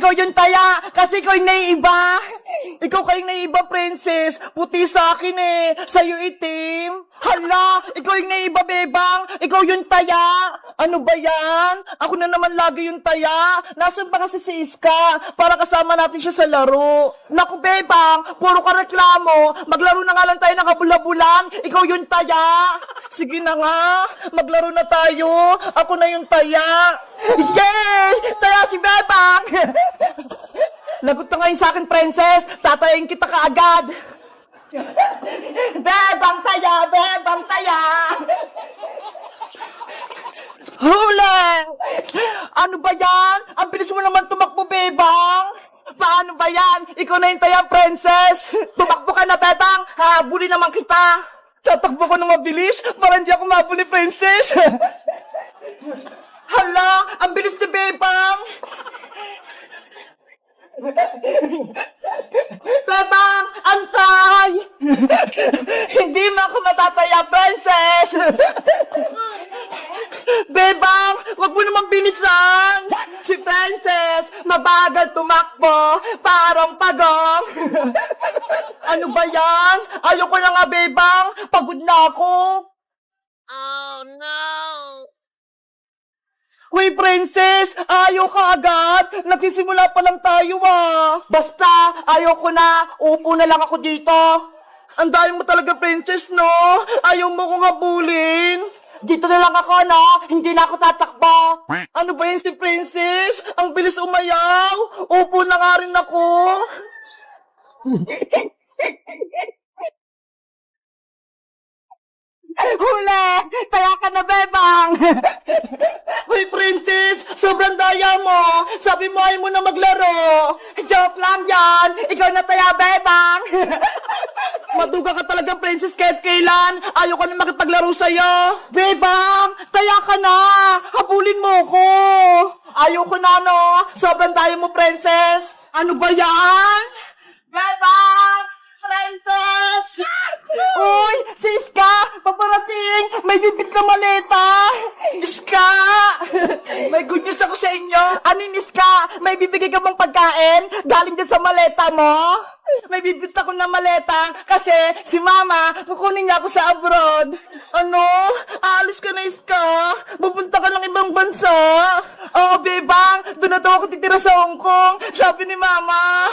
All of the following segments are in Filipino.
ikaw yung taya, kasi ikaw yung naiiba. Ikaw kayong naiiba, princess. Puti sa akin eh, sa'yo itim. Hala, ikaw yung naiiba, bebang. Ikaw yung taya. Ano ba yan? Ako na naman lagi yung taya. Nasaan ba kasi si Iska? Para kasama natin siya sa laro. Naku, bebang, puro ka reklamo. Maglaro na nga lang tayo ng kabula-bulan. Ikaw yung taya. Sige na nga, maglaro na tayo. Ako na yung taya. Yay! Taya si bebang. Lagot ka ngayon sa akin, princess. Tatayin kita kaagad. Bebang taya! Bebang taya! Huli! Ano ba yan? Ang bilis mo naman tumakbo, bebang. Paano ba yan? Ikaw na yung taya, princess. Tumakbo ka na, bebang. Hahabulin naman kita. Tatakbo ko na mabilis para hindi ako mabuli, princess. Hala, ang bilis ni bebang. Bebang, antay! Hindi mo ako matataya, princess! Bebang, wag mo naman bilisan! Si princess, mabagal tumakbo, parang pagong! Ano ba yan? Ayoko na nga, bebang! Pagod na ako! Oh no! Uy, princess! Ayaw ka agad! Nagsisimula pa lang tayo ah! Basta, ayaw ko na! Upo na lang ako dito! Ang dami mo talaga, princess, no? Ayaw mo kong habulin! Dito na lang ako, no? Hindi na ako tatakbo! Ano ba yun si princess? Ang bilis umayaw! Upo na nga rin ako! Huli! Kaya ka na, bebang! Uy, princess! Sobrang daya mo! Sabi mo ay mo na maglaro! Joke lang yan! Ikaw na taya, bebang! Maduga ka talaga, princess, kahit kailan! Ayaw ko na makipaglaro sa'yo! Bebang! Taya ka na! Habulin mo ko! Ayaw ko na, no? Sobrang daya mo, princess! Ano ba yan? Bebang! Princess! Uy! Si Iska! Paparating! May bibit na maleta! Iska! May good news ako sa inyo! Anin, Iska? May bibigay ka bang pagkain? Galing din sa maleta mo? May bibit ako na maleta kasi si Mama, kukunin niya ako sa abroad. Ano? Aalis ka na, Iska? Pupunta ka ng ibang bansa? Oo, bebang! Doon na daw ako titira sa Hong Kong! Sabi ni Mama!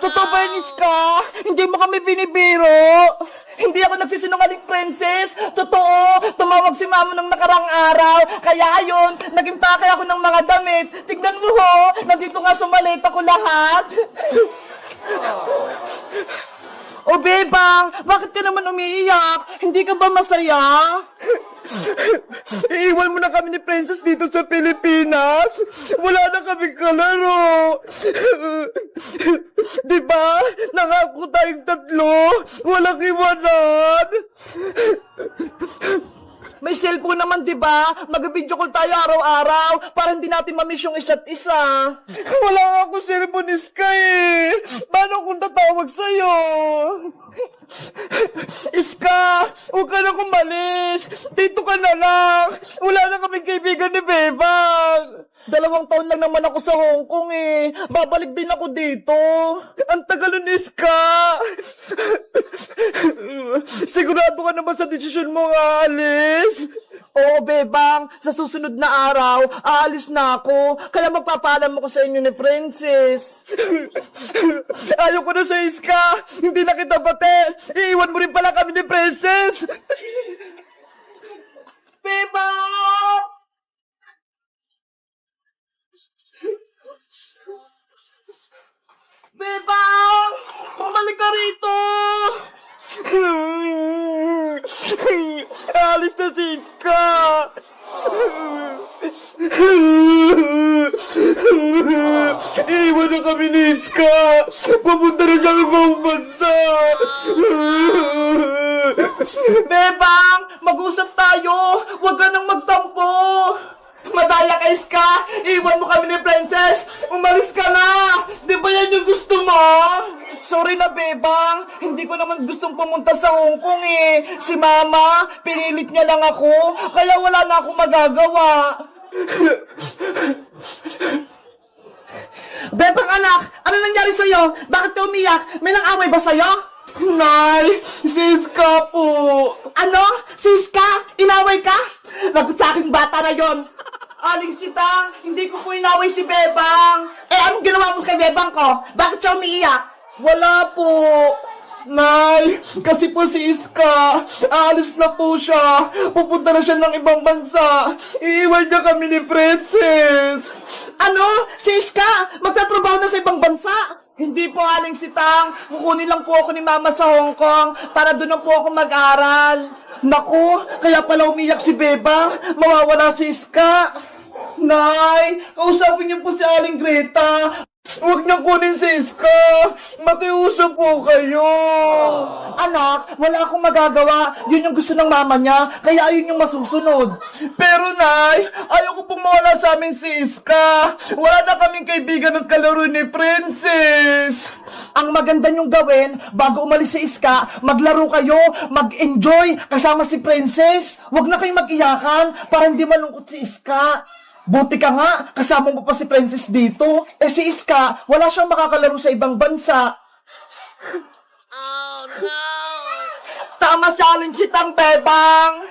Totoo ba yun, Iska? Hindi mo kami binibiro! Hindi ako nagsisinungaling, princess! Totoo! Tumawag si Mama nung nakarang araw! Kaya ayun, naging pake ako ng mga damit! Tignan mo ho! Nandito nga sa maleta ko lahat! O bebang, bakit ka naman umiiyak? Hindi ka ba masaya? Iiwan mo na kami ni Princess dito sa Pilipinas. Wala na kami kalaro. Diba? Nangako tayong tatlo. Walang iwanan. May cellphone naman, diba? Mag-video call tayo araw-araw para hindi natin mamiss yung isa't isa. Wala nga ako cellphone, Iska eh. Paano kung tatawag sa'yo? Iska, huwag ka na kumalis. Dito ka na lang. Wala na kaming kaibigan ni Bebang. 2 taon lang naman ako sa Hong Kong eh. Babalik din ako dito. Ang tagal nun, Iska. Sigurado ka naman sa desisyon mo nga, alis? Oo, Bebang. Sa susunod na araw, aalis na ako. Kaya magpapaalam ako sa inyo ni Princess. Ayaw ko na sa Iska. Hindi na kita bate. Iiwan mo rin pala kami ni Princess. Bebang! Bebang! Bumalik ka rito! Alis na si Iska! Iiwan na kami ni Iska! Pupunta na siya ibang bansa! Bebang! Mag-usap tayo! Huwag ka nang magtampo! Madaya ka, Iska! Iwan mo kami ni Princess! Umalis ka na! Di ba yan yung gusto mo? Sorry na, Bebang. Hindi ko naman gustong pumunta sa Hong Kong eh. Si Mama, pinilit niya lang ako. Kaya wala na akong magagawa. Bebang, nangyari sa'yo? Bakit ka umiyak? May nang-away ba sa'yo? Nay, Siska po. Ano? Siska? Inaway ka? Lagot sa aking bata na yon. Aling Sitang, hindi ko po inaway si Bebang. Eh, anong ginawa mo kay Bebang ko? Bakit siya umiiyak? Wala po. Nay, kasi po si Iska, aalis na po siya. Pupunta na siya ng ibang bansa. Iiwan niya kami ni Princess. Ano? Si Iska, magtatrabaho na sa ibang bansa? Hindi po, Aling Sitang. Kukunin lang po ako ni Mama sa Hong Kong para doon na po ako mag-aral. Naku, kaya pala umiyak si Bebang. Mawawala si Iska. Nay, kausapin niyo po si Aling Greta. Huwag niyang kunin si Iska. Makiusap po kayo. Anak, wala akong magagawa. Yun yung gusto ng mama niya, kaya ayun yung masusunod. Pero Nay, ayaw ko pong mawala sa amin si Iska. Wala na kaming kaibigan ng kalaro ni Princess. Ang maganda niyong gawin, bago umalis si Iska, maglaro kayo, mag-enjoy kasama si Princess. Huwag na kayong mag-iyakan para hindi malungkot si Iska. Buti ka nga, kasama mo pa si Princess dito. Eh si Iska, wala siyang makakalaro sa ibang bansa. Oh, no! Tama siya, Aling Sitang, Bebang.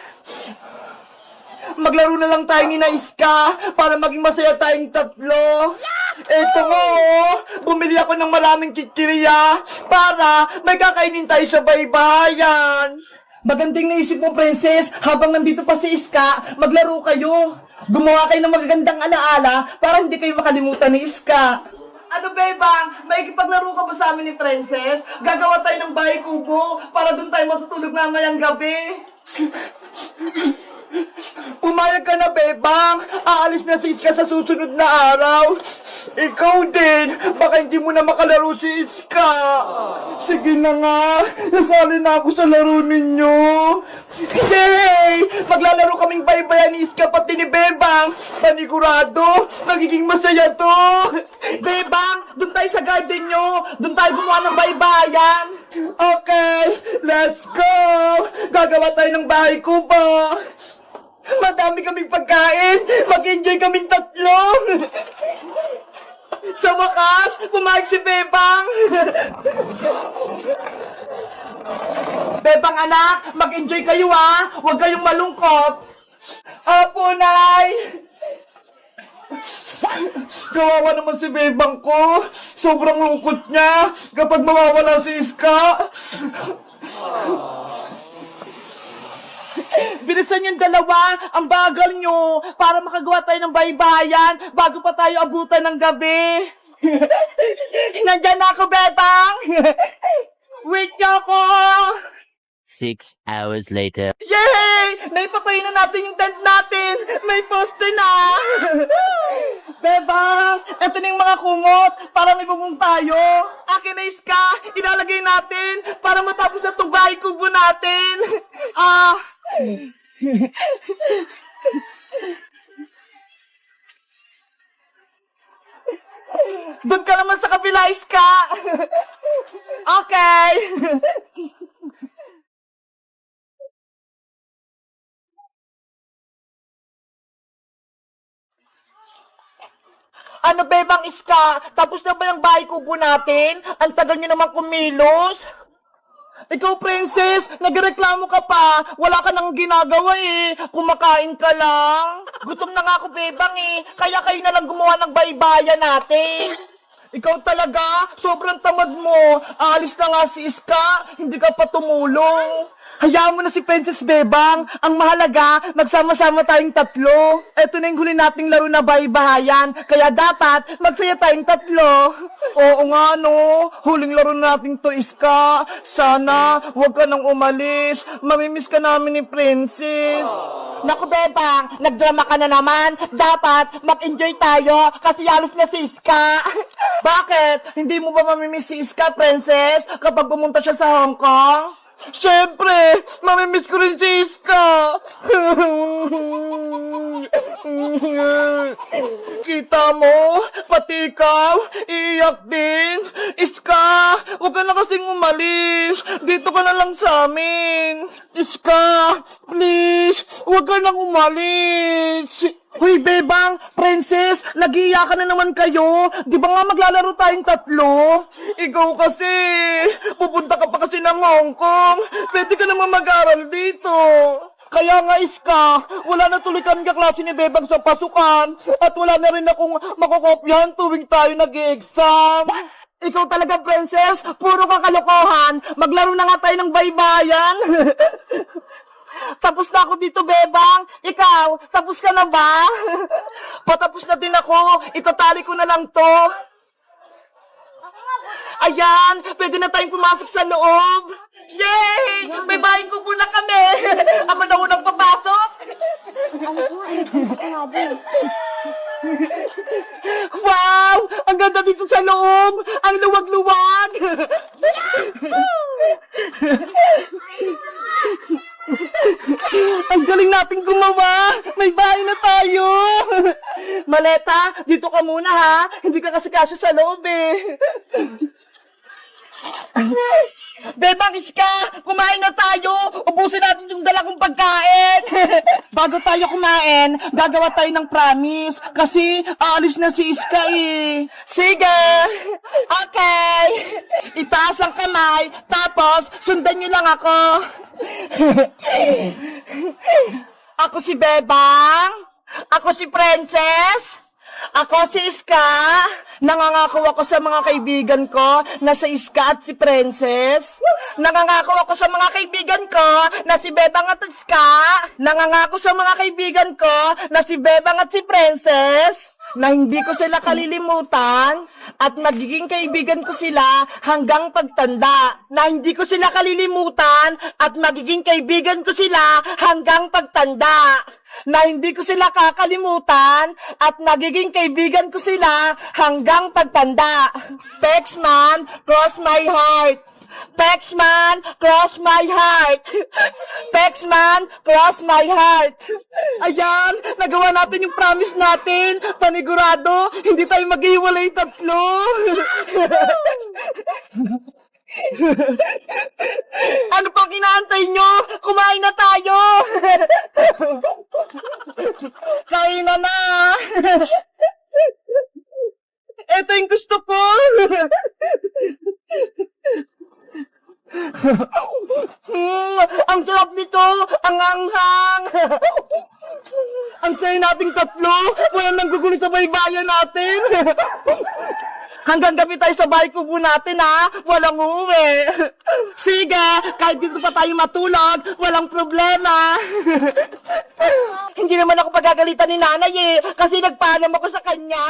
Maglaro na lang tayo ni na Iska para maging masaya tayong tatlo. Eto nga oh, bumili ako ng maraming kikiriya para may kakainin tayo sa baybayan. Magandang naisip mo, Princess, habang nandito pa si Iska, maglaro kayo. Gumawa kayo ng magagandang alaala para hindi kayo makalimutan ni Iska. Ano, Bebang? May ikipaglaro ka ba sa amin ni Princess? Gagawa tayo ng bahay kubo para doon tayo matutulog mamayang gabi. Pumayag ka na, Bebang. Aalis na si Iska sa susunod na araw. Ikaw din. Baka hindi mo na makalaro si Iska. Sige na nga. Nasali na ako sa laro ninyo. Yay! Maglalaro kaming baybayan ni Iska pati ni Bebang. Panigurado, magiging masaya to. Bebang, doon tayo sa garden nyo. Doon tayo gumawa ng baybayan. Okay, let's go. Gagawa tayo ng bahay kubo. Madami kaming pagkain. Mag-enjoy kaming tatlo. Sa wakas, pumayag si Bebang. Bebang anak, mag-enjoy kayo ha. Huwag kayong malungkot. Apo, Nay. Kawawa naman si Bebang ko. Sobrang lungkot niya kapag mawawala si Iska. Bilisan yung dalawa, ang bagal nyo, para makagawa tayo ng baybayan bago pa tayo abutan ng gabi. Nandyan na ako, Bebang! Wait niyo ako! 6 hours later. Yay! Naipatayin na natin yung tent natin! May poste na! Bebang! Eto na yung mga kumot para may bubong tayo. Akin na Iska! Ilalagay natin para matapos na itong bahay kubo natin. Doon ka naman sa kabila, Iska! Okay! Ano, Bebang Iska? Tapos na ba yung bahay kubo natin? Ang tagal niyo naman kumilos. Ikaw, Princess, nagreklamo ka pa. Wala ka nang ginagawa eh. Kumakain ka lang. Gutom na nga ako, Bebang eh. Kaya kayo na lang gumawa ng baybayan natin. Ikaw talaga, sobrang tamad mo. Aalis na nga si Iska, hindi ka pa tumulong. Hayaan mo na si Princess Bebang. Ang mahalaga, magsama-sama tayong tatlo. Eto na yung huli nating laro na baybayan. Kaya dapat, magsaya tayong tatlo. Oo nga no, huling laro natin to, Iska. Sana, huwag ka nang umalis. Mamimiss ka namin ni Princess. Naku, Bebang, nagdrama ka na naman. Dapat, mag-enjoy tayo kasi alis na si Iska. Bakit? Hindi mo ba mamimiss si Iska, Princess, kapag pumunta siya sa Hong Kong? Siyempre, mamimiss ko rin si Iska. tita mo, pati ikaw, iiyak din. Iska, huwag ka na kasing umalis. Dito ka na lang sa amin. Iska, please, huwag ka nang umalis. Hoy, Bebang, Princess, nag-iiyakan na naman kayo. Di ba nga maglalaro tayong tatlo? Ikaw kasi, pupunta ka pa kasi ng Hong Kong. Pwede ka naman mag-aral dito. Kaya nga, Iska, wala na tuloy kami kaklase ni Bebang sa pasukan at wala na rin akong makokopyahan tuwing tayo nag-exam. Ikaw talaga, Princess, puro kakalokohan. Maglaro na nga tayo ng baybayan. Tapos na ako dito, Bebang. Ikaw, tapos ka na ba? Patapos na din ako. Itatali ko na lang to. Ayan, pwede na tayong pumasok sa loob. Yay! May bahay ko muna kami. Ako na unang papasok. Wow! Ang ganda dito sa loob. Ang luwag-luwag. Ang galing nating gumawa! May bahay na tayo! Maleta, dito ka muna ha! Hindi ka kasi kasya sa loob eh! Bebang, Iska! Kumain na tayo! Ubusin natin yung dala kong pagkain! Bago tayo kumain, gagawa tayo ng promise. Kasi aalis na si Iska eh. Sige! Okay! Itaas ang kamay, tapos sundan nyo lang ako. Ako si Bebang. Ako si Princess. Ako si Iska. Nangangako ako sa mga kaibigan ko na si Iska at si Princess. Nangangako ako sa mga kaibigan ko na si Bebang at Iska. Nangangako sa mga kaibigan ko na si Bebang at si Princess. Na hindi ko sila kalilimutan at magiging kaibigan ko sila hanggang pagtanda. Na hindi ko sila kalilimutan at magiging kaibigan ko sila hanggang pagtanda. Na hindi ko sila kakalimutan at magiging kaibigan ko sila hanggang pagtanda. Pexman, cross my heart. Pexman, cross my heart. Pexman, cross my heart. Ayan, nagawa natin yung promise natin. Panigurado, hindi tayo maghiwalay tatlo. Ano pang inaantay nyo? Kumain na tayo. Kain na na. Ito yung gusto ko. Ang sarap nito, ang anghang. Ang saya nating tatlo, walang nanggugulo sa baybayan natin. Hanggang gabi tayo sa bahay kubo natin ha, walang uuwi. Sige, kahit dito pa tayo matulog, walang problema. Hindi naman ako pagagalitan ni nanay eh, kasi nagpaalam ako sa kanya.